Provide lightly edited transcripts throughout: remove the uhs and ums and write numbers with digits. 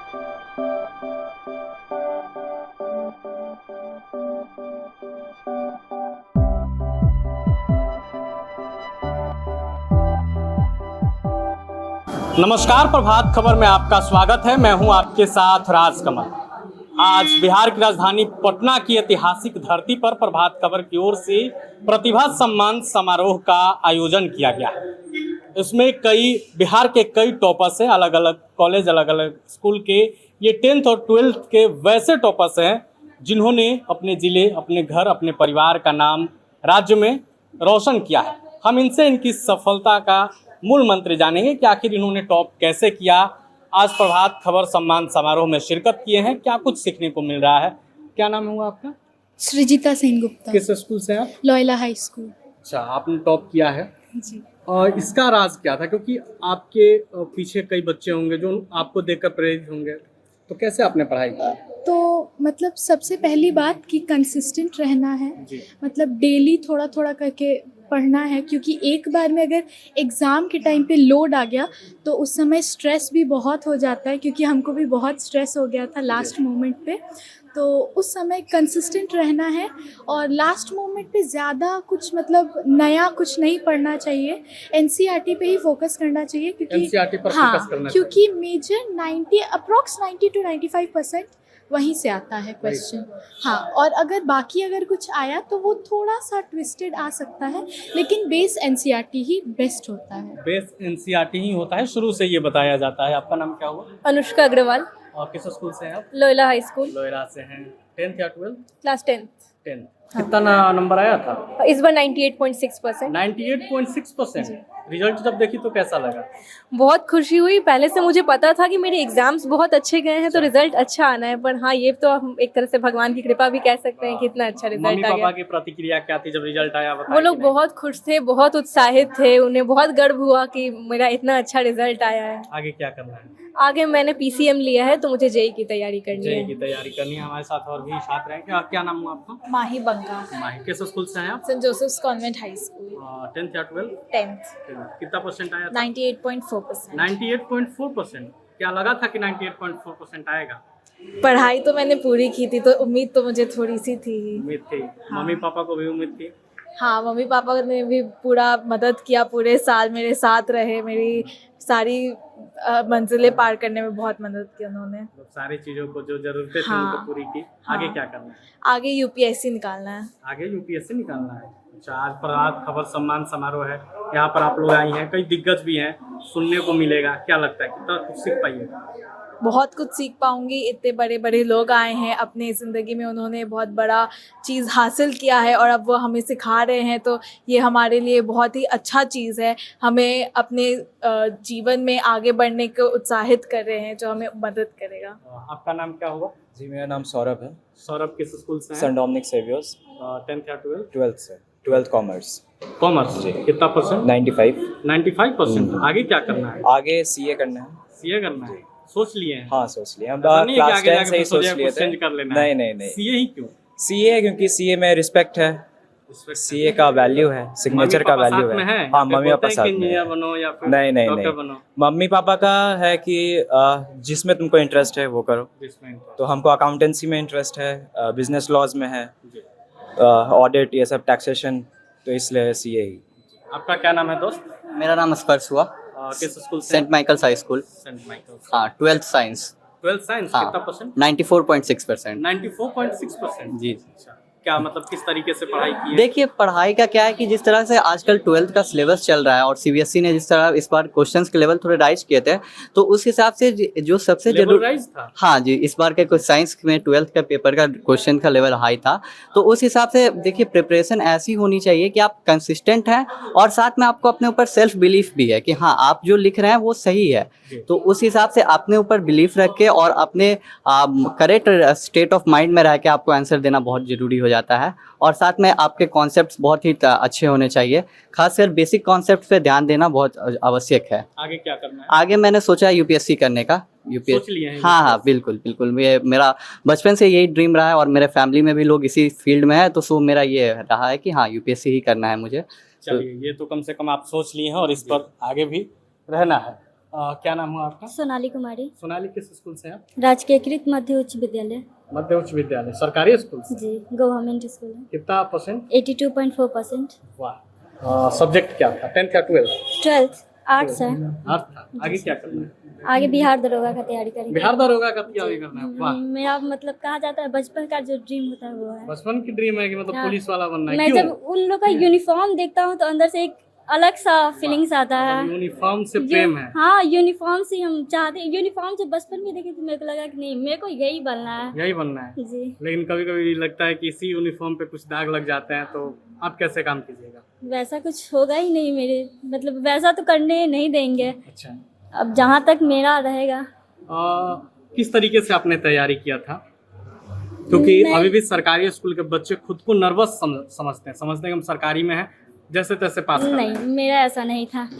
नमस्कार, प्रभात खबर में आपका स्वागत है। मैं हूं आपके साथ राजकमल। आज बिहार की राजधानी पटना की ऐतिहासिक धरती पर प्रभात खबर की ओर से प्रतिभा सम्मान समारोह का आयोजन किया गया है। इसमें बिहार के कई टॉपर्स हैं, अलग अलग कॉलेज, अलग अलग स्कूल के। ये 10th और 12th के वैसे टॉपर्स हैं जिन्होंने अपने ज़िले, अपने घर, अपने परिवार का नाम राज्य में रोशन किया है। हम इनसे इनकी सफलता का मूल मंत्र जानेंगे कि आखिर इन्होंने टॉप कैसे किया। आज प्रभात खबर सम्मान समारोह में शिरकत किए हैं, क्या कुछ सीखने को मिल रहा है। क्या नाम हुआ आपका? सृजिता सेनगुप्ता। किस स्कूल से आप? Loyola high school. अच्छा, आपने टॉप किया है जी। और इसका राज क्या था? क्योंकि आपके पीछे कई बच्चे होंगे जो आपको देखकर प्रेरित होंगे, तो कैसे आपने पढ़ाई की? तो मतलब सबसे पहली बात कि कंसिस्टेंट रहना है। मतलब डेली थोड़ा थोड़ा करके पढ़ना है, क्योंकि एक बार में अगर एग्ज़ाम के टाइम पे लोड आ गया तो उस समय स्ट्रेस भी बहुत हो जाता है, क्योंकि हमको भी बहुत स्ट्रेस हो गया था लास्ट मोमेंट पे। तो उस समय कंसिस्टेंट रहना है और लास्ट मोमेंट पे ज़्यादा कुछ मतलब नया कुछ नहीं पढ़ना चाहिए। एनसीईआरटी पे ही फोकस करना चाहिए, क्योंकि एनसीईआरटी पर हाँ, फोकस करना क्योंकि मेजर 90 अप्रॉक्स 90 to 95% वहीं से आता है क्वेश्चन। हाँ, और अगर कुछ आया तो वो थोड़ा सा ट्विस्टेड आ सकता है, लेकिन बेस एनसीईआरटी ही बेस्ट होता है। बेस एनसीईआरटी ही होता है, शुरू से ये बताया जाता है। आपका नाम क्या हुआ? अनुष्का अग्रवाल। और किस स्कूल से हैं आप? Loyola high school. लोयरा से हैं। 10th या 12th? Class 10th। 10। कितना नंबर आया था? इस बार 98.6%। 98.6%। रिजल्ट जब देखी तो कैसा लगा? बहुत खुशी हुई। पहले से मुझे पता था कि मेरे एग्जाम्स बहुत अच्छे गए हैं तो रिजल्ट अच्छा आना है, पर हाँ, ये तो हम एक तरह से भगवान की कृपा भी कह सकते हैं कि इतना अच्छा रिजल्ट आ मम्मी गया। पापा की प्रतिक्रिया क्या थी जब रिजल्ट आया? वो लोग बहुत खुश थे, बहुत उत्साहित थे। उन्हें बहुत गर्व हुआ कि मेरा इतना अच्छा रिजल्ट आया है। आगे क्या करना है? आगे मैंने पीसीएम लिया है तो मुझे जेईई की तैयारी करनी जेईई है। की तैयारी करनी है। हमारे साथ और भी छात्र हैं। क्या नाम हुआ आपका? माही बंगा। माही। किस स्कूल से हैं आप? Saint Joseph's Convent High School. 10th या 12th? 10th। कितना परसेंट आया था? 98.4%। 98.4%। क्या लगा था कि 98.4% आएगा? पढ़ाई तो मैंने पूरी की थी, तो उम्मीद तो मुझे थोड़ी सी थी। उम्मीद थी। हाँ। मम्मी पापा को भी उम्मीद थी? हाँ, मम्मी पापा ने भी पूरा मदद किया, पूरे साल मेरे साथ रहे, मेरी सारी मंजिलें पार करने में बहुत मदद की उन्होंने। सारी चीज़ों को जो ज़रूरतें थी हाँ। उनको पूरी की। आगे हाँ। क्या करना है? आगे यूपीएससी निकालना है। आगे यूपीएससी निकालना है। अच्छा, आज प्रभात खबर सम्मान समारोह है, यहाँ पर आप लोग आई हैं, कई दिग्गज भी हैं, सुनने को मिलेगा। क्या लगता है कितना कुछ सीख पाइएगा? बहुत कुछ सीख पाऊंगी। इतने बड़े बड़े लोग आए हैं, अपने ज़िंदगी में उन्होंने बहुत बड़ा चीज़ हासिल किया है और अब वो हमें सिखा रहे हैं, तो ये हमारे लिए बहुत ही अच्छा चीज़ है। हमें अपने जीवन में आगे बढ़ने को उत्साहित कर रहे हैं, जो हमें मदद करेगा। आपका नाम क्या हुआ? जी, मेरा नाम सौरभ है। सौरभ किस स्कूल से हैं? Saint Dominic saviours. 10th या 12th? 12th से। 12th commerce. कॉमर्स। जी। कितना परसेंट? 95। 95%। आगे क्या करना है? आगे सीए करना है। सीए करना है। सोच लिए हैं? हाँ, सोच लिया। हम ऐसा नहीं है कि क्लास आगे 10 जाके से ही सोच सोचिए लिए कुछ थे। चेंज कर लेना है। नहीं। सीए ही क्यों? सीए क्योंकि सीए में रिस्पेक्ट है, सीए का वैल्यू है, सिग्नेचर का वैल्यू है। हाँ, मम्मी पापा साथ में इंजीनियर बनो या फिर नहीं डॉक्टर बनो? मम्मी पापा का है कि जिसमें तुमको इंटरेस्ट है वो करो। जिसमें तो हमको अकाउंटेंसी में इंटरेस्ट है, बिजनेस लॉज में है, ऑडिट, ये सब टैक्सेशन, तो इसलिए सीए ही। आपका क्या नाम है दोस्त? मेरा नाम स्पर्श हुआ। किस स्कूल से? Saint Michael's High School. Saint Michael's. हाँ, 12th साइंस। 12th science. हाँ। कितना परसेंट? 94.6%। 94.6%। जी। अच्छा, क्या मतलब किस तरीके से पढ़ाई की है? देखिए, पढ़ाई का क्या है कि जिस तरह से आजकल 12th का सिलेबस चल रहा है और सीबीएसई ने जिस तरह इस बार क्वेश्चंस के लेवल थोड़े राइज किए थे, तो उस हिसाब से जो सबसे लेवल जरूरी राइज था? हाँ जी, इस बार के कुछ साइंस में 12th का पेपर का क्वेश्चन का लेवल हाई था। तो उस हिसाब से देखिए, प्रिपरेशन ऐसी होनी चाहिए कि आप कंसिस्टेंट हैं और साथ में आपको अपने ऊपर सेल्फ बिलीफ भी है कि हाँ, आप जो लिख रहे हैं वो सही है। तो उस हिसाब से अपने ऊपर बिलीफ रख के और अपने करेक्ट स्टेट ऑफ माइंड में रह के आपको आंसर देना बहुत ज़रूरी हो जाता है। और साथ में आपके कॉन्सेप्ट्स बहुत ही अच्छे होने चाहिए, खासकर बेसिक कॉन्सेप्ट पे ध्यान देना बहुत आवश्यक है। आगे क्या करना है? आगे मैंने सोचा यूपीएससी करने का। सोच लिए हैं? हाँ, बिल्कुल। ये मेरा बचपन से यही ड्रीम रहा है और मेरे फैमिली में भी लोग इसी फील्ड में है, तो सो मेरा ये रहा है कि हाँ, यूपीएससी ही करना है मुझे। चलिए, ये तो कम से कम आप सोच लिए हैं और इस पर आगे भी रहना है। क्या नाम हुआ आपका? सोनाली कुमारी, सोनाली, किस स्कूल से हैं आप? राजकीय कृत मध्य उच्च विद्यालय। मध्य उच्च विद्यालय, सरकारी स्कूल से? जी, गवर्नमेंट स्कूल है। कितना परसेंट? 82.4%। वाह। सब्जेक्ट क्या था, 10th या 12th? 12th आर्ट्स है। आर्ट था। आगे क्या करना है? आगे बिहार दरोगा का तैयारी करेंगे। बिहार दरोगा का तैयारी करना है? वाह। मेरा मतलब कहा जाता है बचपन का जो ड्रीम होता है वो है। बचपन की ड्रीम है कि मतलब हाँ। पुलिस वाला बनना है? मैं क्यों? जब उन लोग का यूनिफॉर्म देखता हूँ तो अंदर से एक अलग सा फीलिंग्स आता है। यूनिफॉर्म से प्रेम है? हाँ, यूनिफॉर्म से हम चाहते हैं। यूनिफॉर्म जब बचपन में देखे तो मेरे को लगा कि नहीं, मेरे को यही बनना है। यही बनना है जी। लेकिन कभी कभी लगता है कि इसी यूनिफॉर्म पे कुछ दाग लग जाते हैं, तो आप कैसे काम कीजिएगा? वैसा कुछ होगा ही नहीं मेरे, मतलब वैसा तो करने नहीं देंगे। अच्छा। अब जहाँ तक मेरा रहेगा। किस तरीके से आपने तैयारी किया था? क्योंकि अभी भी सरकारी स्कूल के बच्चे खुद को नर्वस समझते हैं कि हम सरकारी में हैं, जैसे तैसे पास कर रहे हैं। नहीं, मेरा ऐसा नहीं था।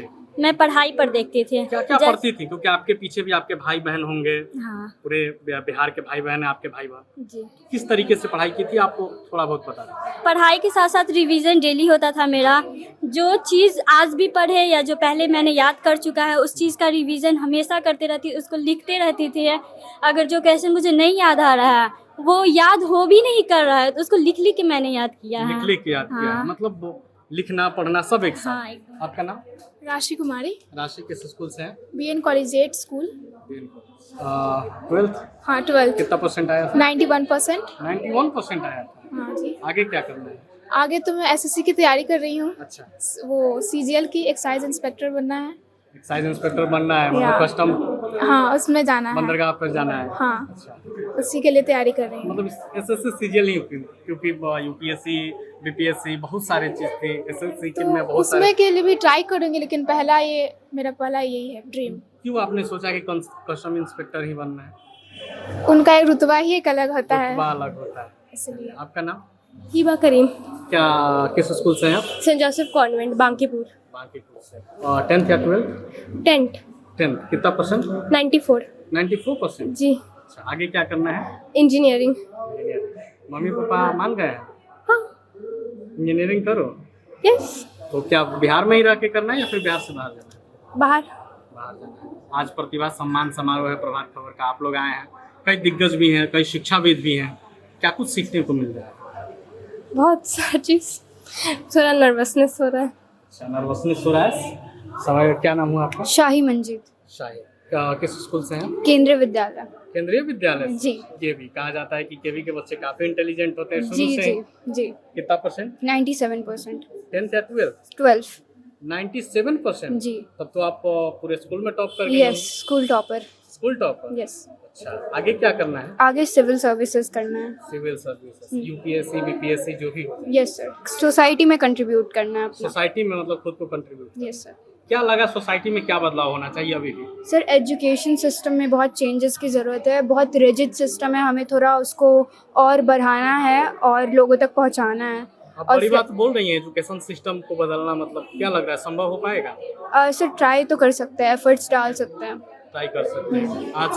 मैं पढ़ाई पर देखती थी। क्या क्या पढ़ती थी? क्योंकि आपके पीछे भी आपके भाई बहन होंगे। हाँ पूरे बिहार के भाई बहन है आपके भाई बहन। जी। किस तरीके से पढ़ाई की थी, आपको थोड़ा बहुत बता दें। पढ़ाई के साथ साथ रिवीजन डेली होता था मेरा। जो चीज़ आज भी पढ़े या जो पहले मैंने याद कर चुका है उस चीज़ का रिवीजन हमेशा करते रहती, उसको लिखते रहती थी। अगर जो क्वेश्चन मुझे नहीं याद आ रहा है, वो याद हो भी नहीं कर रहा है, तो उसको लिख लिख के मैंने याद किया है। लिख के याद किया है, मतलब वो लिखना पढ़ना सब एक साथ। हाँ, एकदम। आपका नाम? राशि कुमारी, राशि, किस स्कूल से हैं? BN collegiate school. 12th? हाँ, 12th कितना परसेंट आया था? 91%। 91% आया था। हाँ जी। आगे क्या करना है? आगे तो मैं SSC की तैयारी कर रही हूँ। अच्छा। वो CGL की एक्साइज इंस्पेक्टर बनना है। एक्साइज इंस्पेक्टर बनना है, मतलब या। कस्टम हाँ, उसमें जाना है। बंदरगाह पर जाना है। हाँ, अच्छा। उसी के लिए तैयारी कर रही हूँ। मतलब SSC CGL ही, क्योंकि UPSC BPSC बहुत सारे चीज थे, SSC के में तो बहुत सारे। उसमें के लिए भी ट्राई करूँगी, लेकिन मेरा पहला यही है ड्रीम। क्यों आपने सोचा कि कस्टम इंस्पेक्टर ही बनना है? उनका एक रुतबा ही एक अलग होता है, रुतबा अलग होता है। इसलिए। आपका नाम? हिबा करीम, क्या, किस स्कूल से हैं आप? Saint Joseph Convent, Bankipur. Bankipur से। 10th या 12th? 10th। कितना परसेंट? 94। 94%? जी। अच्छा, आगे क्या करना है? इंजीनियरिंग। मम्मी पापा मान गए हैं? हाँ। इंजीनियरिंग करो। यस। तो क्या बिहार में ही रह के करना है या फिर बिहार से बाहर जाना है? बाहर। बाहर जाना है। आज प्रतिभा सम्मान समारोह है प्रभात खबर का, आप लोग आए हैं, कई दिग्गज भी हैं, कई शिक्षाविद भी हैं, क्या कुछ सीखने को मिल रहा है? बहुत सारी चीज़, थोड़ा नर्वसनेस हो रहा है। अच्छा, नर्वसनेस हो रहा है। समय, क्या नाम हुआ आपका? शाही मंजीत, शाही। किस स्कूल से हैं? केंद्रीय विद्यालय। केंद्रीय विद्यालय से? जी। केवी, कहा जाता है कि केवी के बच्चे काफी इंटेलिजेंट होते हैं शुरू जी से। जी जी। कितना परसेंट? 97%। 10th या 12th? 12। 97%? जी। तब तो आप पूरे स्कूल में टॉप कर गए yes, school topper. School topper? Yes. अच्छा, आगे क्या करना है? आगे सिविल सर्विसेज करना है। सिविल सर्विसेज, UPSC BPSC जो भी हो। यस सर, सोसाइटी में कंट्रीब्यूट करना है अपना। सोसाइटी में, मतलब खुद को कंट्रीब्यूट। Yes sir. क्या लगा सोसाइटी में क्या बदलाव होना चाहिए अभी भी? सर, एजुकेशन सिस्टम में बहुत चेंजेस की ज़रूरत है। बहुत रिजिड सिस्टम है, हमें थोड़ा उसको और बढ़ाना है और लोगों तक पहुंचाना है। आप और बड़ी फिर- बात बोल रही हैं, एजुकेशन सिस्टम को बदलना, मतलब क्या लग रहा है संभव हो पाएगा? सर, ट्राई तो कर सकते हैं, एफर्ट्स डाल सकते हैं। ट्राई कर सकते हैं। आज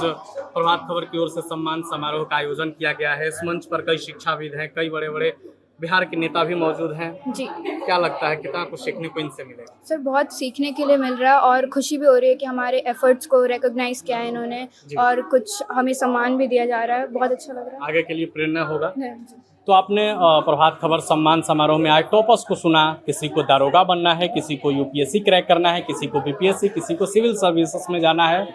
प्रभात खबर की ओर से सम्मान समारोह का आयोजन किया गया है। इस मंच पर कई शिक्षाविद हैं, कई बड़े बड़े बिहार के नेता भी मौजूद हैं। जी। क्या लगता है कितना कुछ सीखने को इनसे मिलेगा? सर, बहुत सीखने के लिए मिल रहा है और खुशी भी हो रही है कि हमारे एफर्ट्स को रिकॉग्नाइज किया है इन्होंने और कुछ हमें सम्मान भी दिया जा रहा है। बहुत अच्छा लग रहा आगे के लिए प्रेरणा होगा। है। तो आपने प्रभात खबर सम्मान समारोह में आए टॉपर्स को सुना। किसी को दारोगा बनना है, किसी को UPSC क्रैक करना है, किसी को BPSC, किसी को सिविल सर्विसेज में जाना है।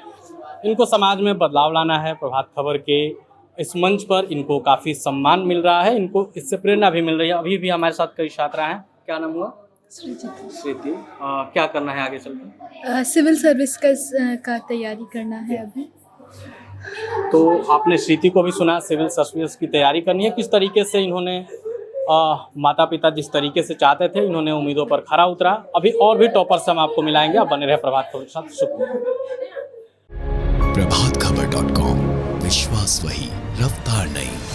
इनको समाज में बदलाव लाना है। प्रभात खबर के इस मंच पर इनको काफ़ी सम्मान मिल रहा है, इनको इससे प्रेरणा भी मिल रही है। अभी भी हमारे साथ कई छात्रा हैं। क्या नाम हुआ? श्रुति। क्या करना है आगे चलकर? सिविल सर्विस का तैयारी करना है अभी। तो आपने श्रुति को भी सुना, सिविल सर्विस की तैयारी करनी है। किस तरीके से इन्होंने माता पिता जिस तरीके से चाहते थे, इन्होंने उम्मीदों पर खरा उतरा। अभी और भी टॉपर्स हम आपको मिलाएंगे, आप बने रहे प्रभात खबर के साथ। शुक्रिया। प्रभातखबर.com, विश्वास वही, रफ्तार नहीं।